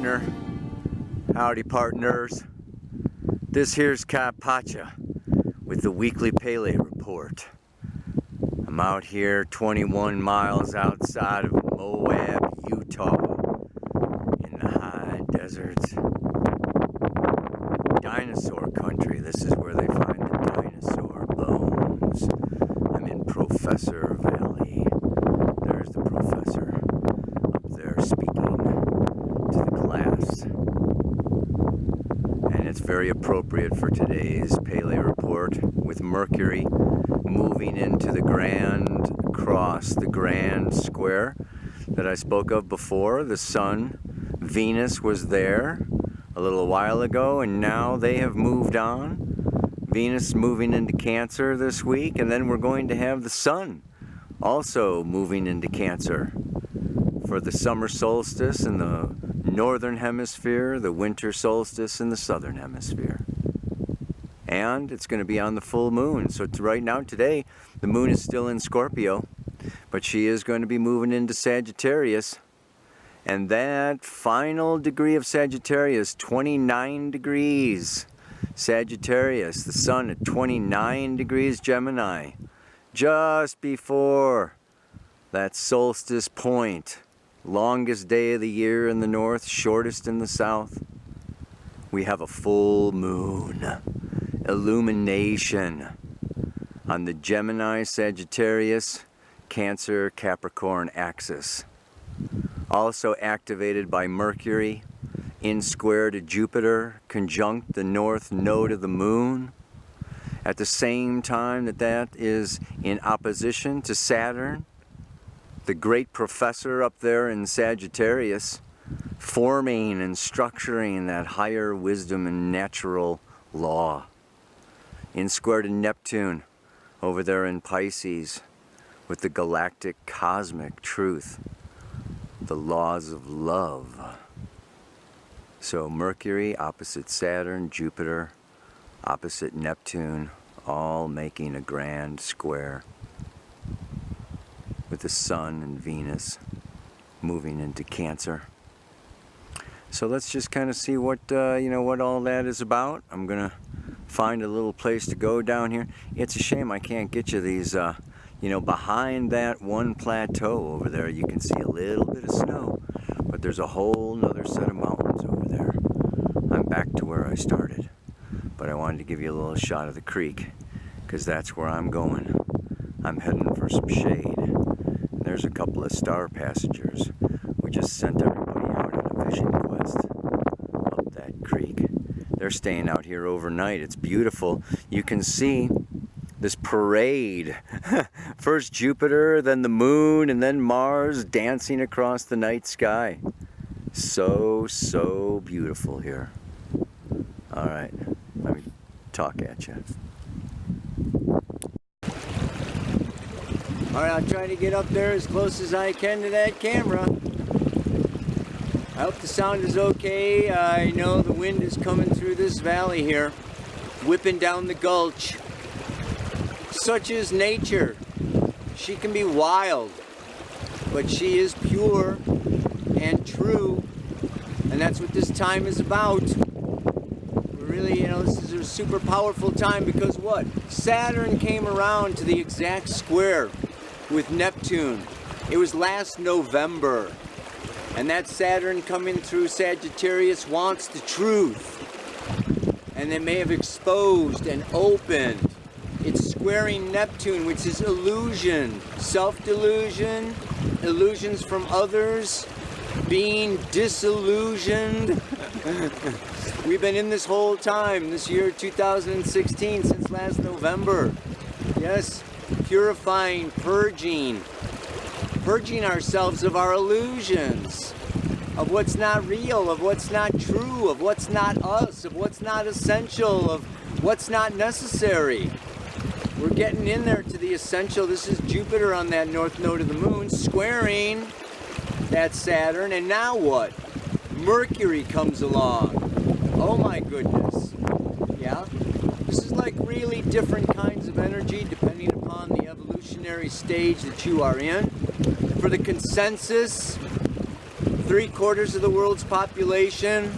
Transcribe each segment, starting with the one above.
partner. Howdy, partners. This here's Kaypacha with the weekly Pele report. I'm out here 21 miles outside of Moab, Utah, in the high deserts. Dinosaur country. This is where they find the dinosaur bones. I'm in Professor Valley. There's the professor up there speaking to the class. And it's very appropriate for today's Pele report, with Mercury moving into the grand cross, the grand square that I spoke of before. The Sun, Venus was there a little while ago, and now they have moved on. Venus moving into Cancer this week, and then we're going to have the Sun also moving into Cancer for the summer solstice in the northern hemisphere, the winter solstice in the southern hemisphere. And it's going to be on the full moon. So right now, today, the moon is still in Scorpio, but she is going to be moving into Sagittarius. And that final degree of Sagittarius, 29 degrees Sagittarius, the Sun at 29 degrees Gemini, just before that solstice point, longest day of the year in the north, shortest in the south. We have a full moon illumination on the Gemini, Sagittarius, Cancer, Capricorn axis. Also activated by Mercury, in square to Jupiter, conjunct the north node of the moon. At the same time that is in opposition to Saturn, the great professor up there in Sagittarius, forming and structuring that higher wisdom and natural law. In square to Neptune, over there in Pisces, with the galactic cosmic truth, the laws of love. So Mercury opposite Saturn, Jupiter opposite Neptune, all making a grand square, with the Sun and Venus moving into Cancer. So let's just kind of see what what all that is about. I'm gonna find a little place to go down here. It's a shame I can't get you these behind that one plateau over there. You can see a little bit of snow, but there's a whole nother set of mountains over there. I'm back to where I started, but I wanted to give you a little shot of the creek, because that's where I'm going. I'm heading for some shade. And there's a couple of star passengers. We just sent everybody out on a vision quest up that creek. They're staying out here overnight. It's beautiful. You can see this parade. First Jupiter, then the moon, and then Mars dancing across the night sky. So beautiful here. All right, let me talk at you. All right, I'll try to get up there as close as I can to that camera. I hope the sound is okay. I know the wind is coming through this valley here, whipping down the gulch. Such is nature. She can be wild, but she is pure and true, and that's what this time is about. Really, this is a super powerful time, because what? Saturn came around to the exact square with Neptune. It was last November, and that Saturn coming through Sagittarius wants the truth, and they may have exposed and opened. It's squaring Neptune, which is illusion, self-delusion, illusions from others, being disillusioned. We've been in this whole time, this year 2016, since last November. Yes, purifying, purging ourselves of our illusions, of what's not real, of what's not true, of what's not us, of what's not essential, of what's not necessary. We're getting in there to the essential. This is Jupiter on that north node of the moon, squaring that Saturn. And now what? Mercury comes along. Oh my goodness. Yeah? This is like really different kinds of energy depending upon the evolutionary stage that you are in. For the consensus, 3/4 of the world's population,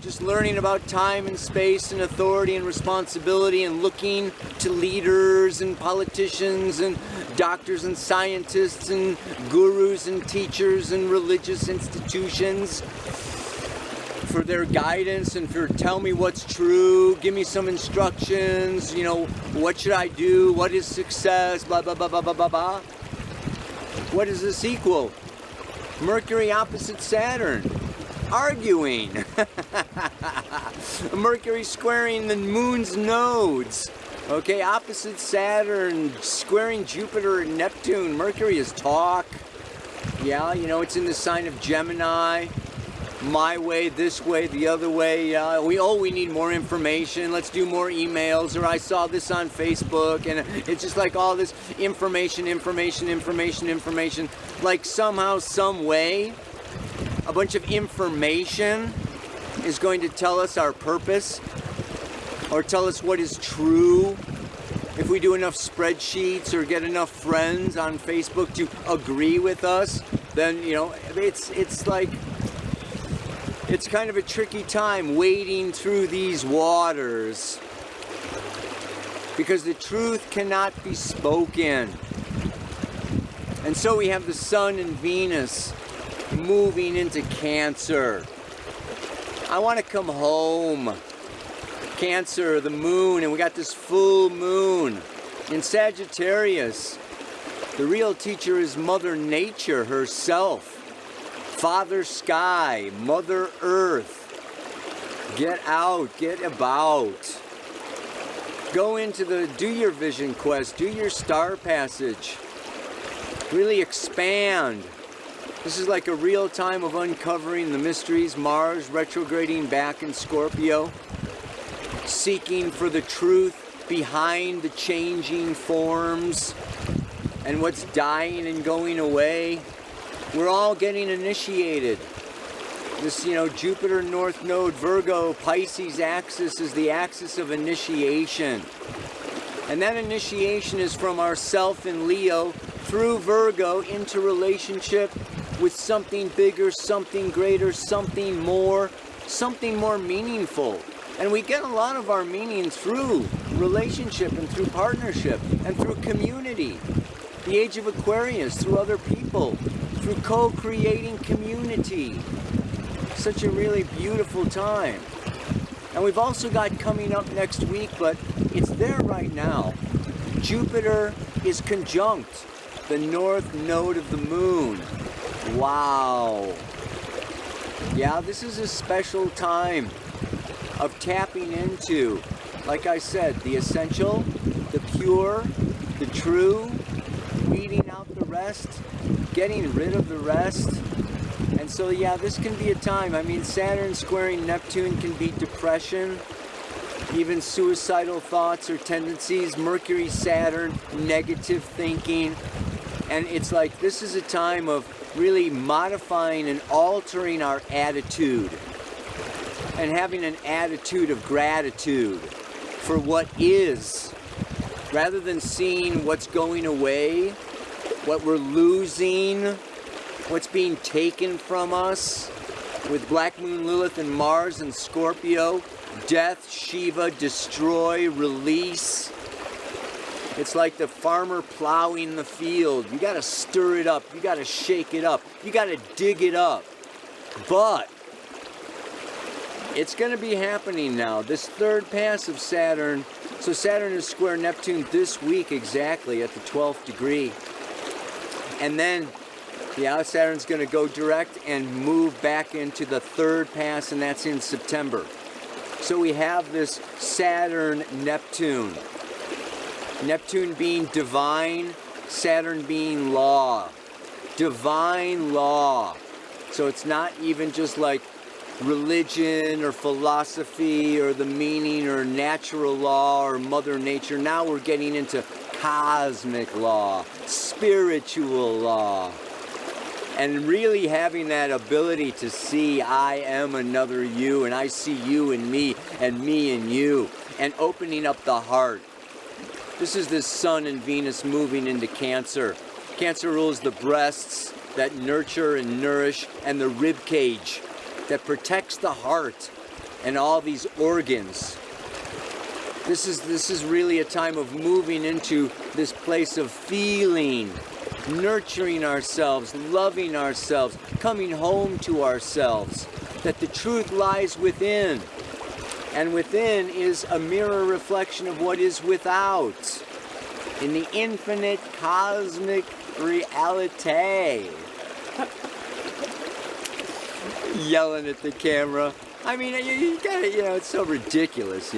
just learning about time and space and authority and responsibility and looking to leaders and politicians and doctors and scientists and gurus and teachers and religious institutions for their guidance and for tell me what's true, give me some instructions, you know, what should I do, what is success, blah, blah, blah, blah, blah, blah, blah. What does this equal? Mercury opposite Saturn. Arguing. Mercury squaring the moon's nodes. Okay, opposite Saturn, squaring Jupiter and Neptune. Mercury is talk. Yeah, you know, it's in the sign of Gemini. My way, this way, the other way. We need more information. Let's do more emails. Or I saw this on Facebook, and it's just like all this information. Like somehow, some way, a bunch of information is going to tell us our purpose or tell us what is true. If we do enough spreadsheets or get enough friends on Facebook to agree with us, then, you know, it's like, it's kind of a tricky time wading through these waters because the truth cannot be spoken. And so we have the Sun and Venus moving into Cancer. I want to come home. Cancer, the moon, and we got this full moon in Sagittarius. The real teacher is Mother Nature herself. Father Sky, Mother Earth. Get out, get about. Go into do your vision quest, do your star passage. Really expand. This is like a real time of uncovering the mysteries. Mars retrograding back in Scorpio. Seeking for the truth behind the changing forms and what's dying and going away. We're all getting initiated. This, you know, Jupiter-noordknoop, Virgo, Pisces axis is the axis of initiation. And that initiation is from our self in Leo through Virgo into relationship with something bigger, something greater, something more meaningful. And we get a lot of our meaning through relationship and through partnership and through community. The age of Aquarius, through other people, through co-creating community. Such a really beautiful time. And we've also got coming up next week, but it's there right now. Jupiter is conjunct the north node of the moon. Wow. Yeah, this is a special time of tapping into, like I said, the essential, the pure, the true, weeding out the rest, getting rid of the rest. And so, yeah, this can be a time. I mean, Saturn squaring Neptune can be depression, even suicidal thoughts or tendencies. Mercury, Saturn, negative thinking. And it's like this is a time of really modifying and altering our attitude and having an attitude of gratitude for what is, rather than seeing what's going away, what we're losing, what's being taken from us. With Black Moon, Lilith, and Mars and Scorpio, death, Shiva, destroy, release. It's like the farmer plowing the field. You got to stir it up. You got to shake it up. You got to dig it up. But it's going to be happening now. This third pass of Saturn. So Saturn is square Neptune this week exactly at the 12th degree. And then, yeah, Saturn's going to go direct and move back into the third pass, and that's in September. So we have this Saturn-Neptune. Neptune being divine, Saturn being law. Divine law. So it's not even just like religion or philosophy or the meaning or natural law or Mother Nature. Now we're getting into cosmic law, spiritual law. And really having that ability to see I am another you, and I see you and me and you, and opening up the heart. This is this Sun and Venus moving into Cancer. Cancer rules the breasts, that nurture and nourish, and the rib cage that protects the heart and all these organs. This is really a time of moving into this place of feeling, nurturing ourselves, loving ourselves, coming home to ourselves, that the truth lies within. And within is a mirror reflection of what is without, in the infinite cosmic reality. Yelling at the camera. I mean, you gotta, it's so ridiculous,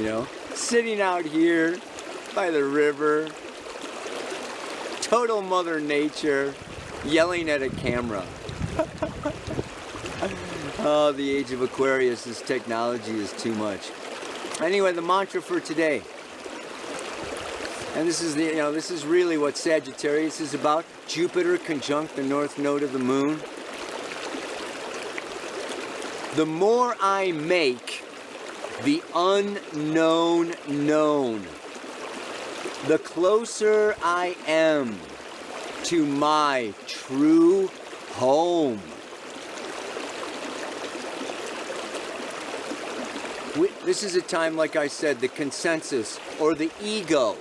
Sitting out here by the river, total Mother Nature, yelling at a camera. Oh, the age of Aquarius, this technology is too much. Anyway, the mantra for today. And this is this is really what Sagittarius is about. Jupiter conjunct the north node of the moon. The more I make the unknown known, the closer I am to my true home. This is a time, like I said, the consensus or the ego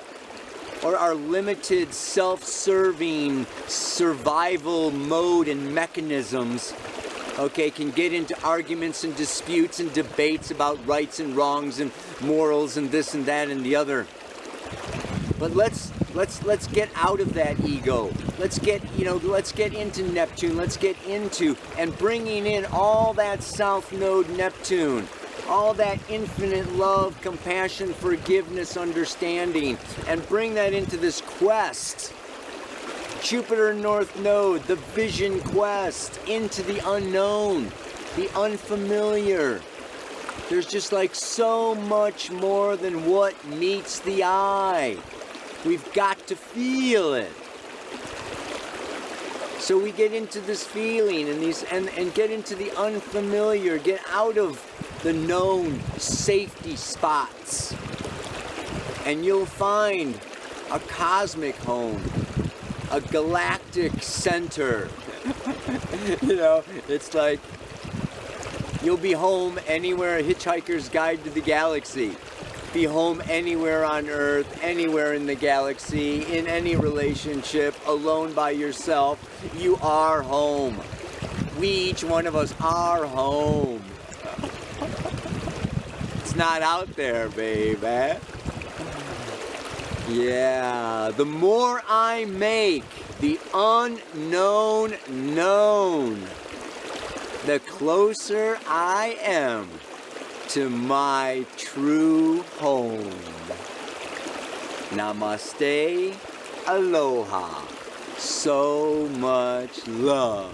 or our limited self-serving survival mode and mechanisms, okay, can get into arguments and disputes and debates about rights and wrongs and morals and this and that and the other. But let's get out of that ego. Let's get into Neptune. Let's get into and bringing in all that south node Neptune. All that infinite love, compassion, forgiveness, understanding, and bring that into this quest. Jupiter North Node, the vision quest, into the unknown, the unfamiliar. There's just like so much more than what meets the eye. We've got to feel it. So we get into this feeling and get into the unfamiliar, get out of the known safety spots. And you'll find a cosmic home, a galactic center. It's like you'll be home anywhere, a Hitchhiker's Guide to the Galaxy. Be home anywhere on Earth, anywhere in the galaxy, in any relationship, alone by yourself. You are home. We, each one of us, are home. It's not out there, baby. Yeah, the more I make the unknown known, the closer I am to my true home. Namaste, aloha, so much love.